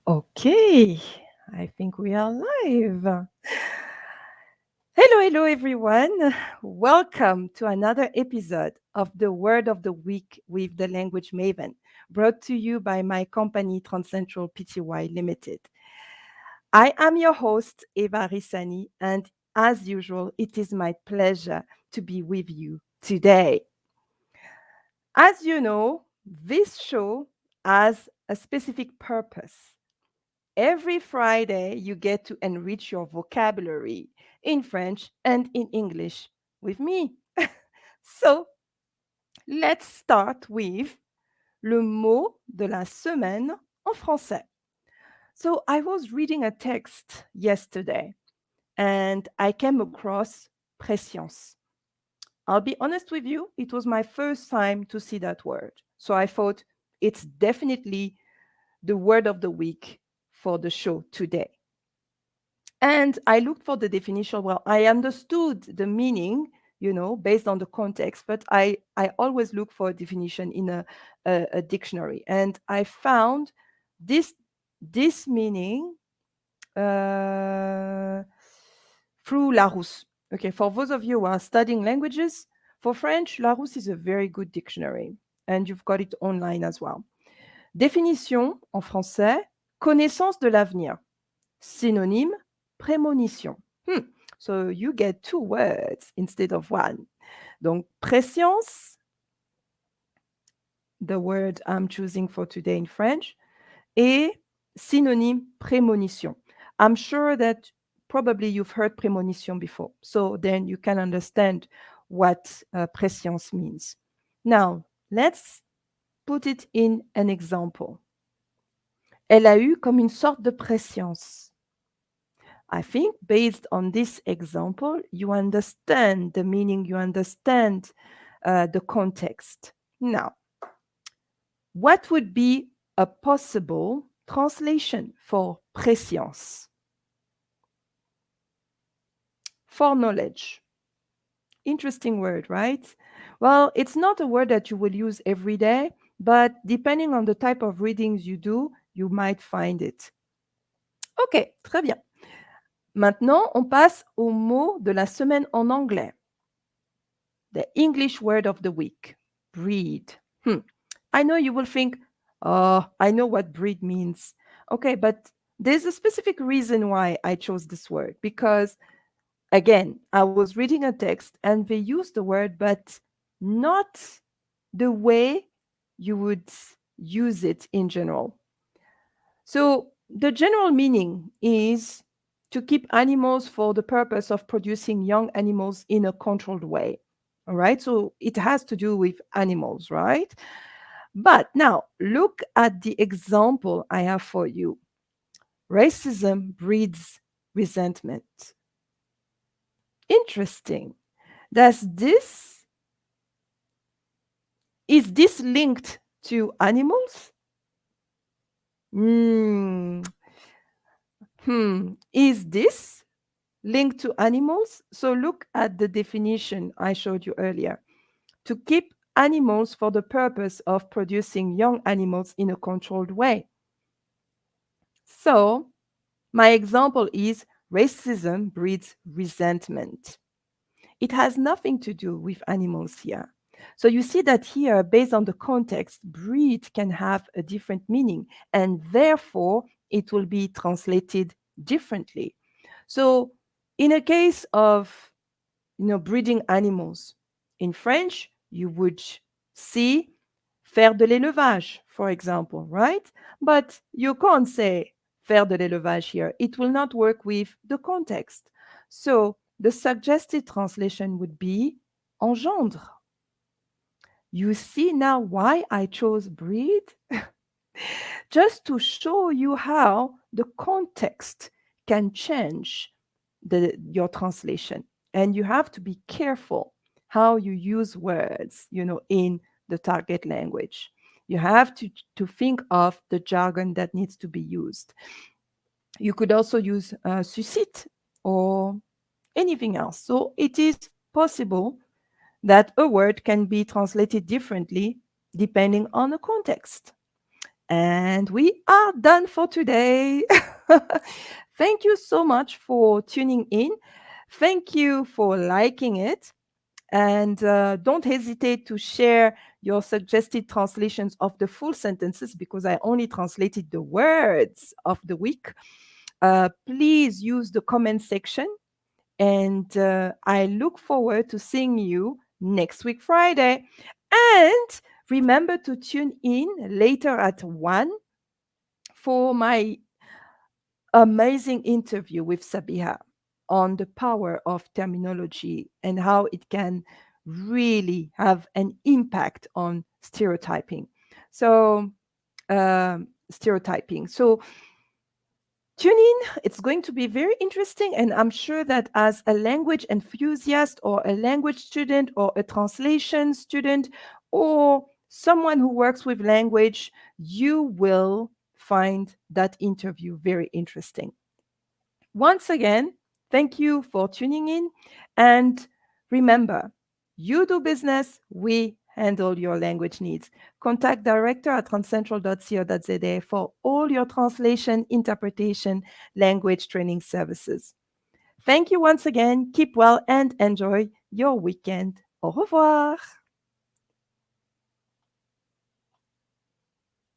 Okay, I think we are live. Hello, hello, everyone. Welcome to another episode of the Word of the Week with the Language Maven, brought to you by my company, Transcentral Pty Limited. I am your host, evaarissani, and as usual, it is my pleasure to be with you today. As you know, this show has a specific purpose. Every Friday, you get to enrich your vocabulary in French and in English with me. So, let's start with le mot de la semaine en français. So, I was reading a text yesterday and I came across prescience. I'll be honest with you, it was my first time to see that word. So, I thought it's definitely the word of the week for the show today. And I looked for the definition. Well, I understood the meaning, based on the context, but I always look for a definition in a dictionary. And I found this, this meaning uh, through Larousse. Okay, for those of you who are studying languages, for French, Larousse is a very good dictionary, and you've got it online as well. Définition en français, connaissance de l'avenir. Synonyme, prémonition. So you get two words instead of one. Donc, prescience, the word I'm choosing for today in French, et synonyme, prémonition. I'm sure that probably you've heard prémonition before, so then you can understand what prescience means. Now, let's put it in an example. Elle a eu comme une sorte de prescience. I think based on this example, you understand the meaning, you understand the context. Now, what would be a possible translation for prescience? Foreknowledge. Interesting word, right? Well, it's not a word that you will use every day, but depending on the type of readings you do, you might find it. Ok, très bien. Maintenant, on passe au mot de la semaine en anglais. The English word of the week, breed. I know you will think, oh, I know what breed means. Okay, but there's a specific reason why I chose this word because, again, I was reading a text and they used the word, but not the way you would use it in general. So, the general meaning is to keep animals for the purpose of producing young animals in a controlled way. All right. So it has to do with animals, right? But now look at the example I have for you. Racism breeds resentment. Interesting. Does this, is this linked to animals? Hmm. Is this linked to animals? So look at the definition I showed you earlier. To keep animals for the purpose of producing young animals in a controlled way. So, my example is racism breeds resentment. It has nothing to do with animals here. So, you see that here, based on the context, breed can have a different meaning, and therefore it will be translated differently. So, in a case of breeding animals, in French, you would see faire de l'élevage, for example, right? But you can't say faire de l'élevage here. It will not work with the context. So the suggested translation would be engendre. You see now why I chose breed? Just to show you how the context can change your translation. And you have to be careful how you use words, in the target language. You have to think of the jargon that needs to be used. You could also use suscite or anything else. So it is possible that a word can be translated differently depending on the context. And we are done for today. Thank you so much for tuning in. Thank you for liking it. And don't hesitate to share your suggested translations of the full sentences because I only translated the words of the week. Please use the comment section. And I look forward to seeing you next week, Friday. And remember to tune in later at 1 for my amazing interview with Sabiha on the power of terminology and how it can really have an impact on stereotyping. Stereotyping. So tune in. It's going to be very interesting. And I'm sure that as a language enthusiast or a language student or a translation student or someone who works with language, you will find that interview very interesting. Once again, thank you for tuning in. And remember, you do business, we handle your language needs. Contact director at transcentral.co.za for all your translation, interpretation, language training services. Thank you once again. Keep well and enjoy your weekend. Au revoir.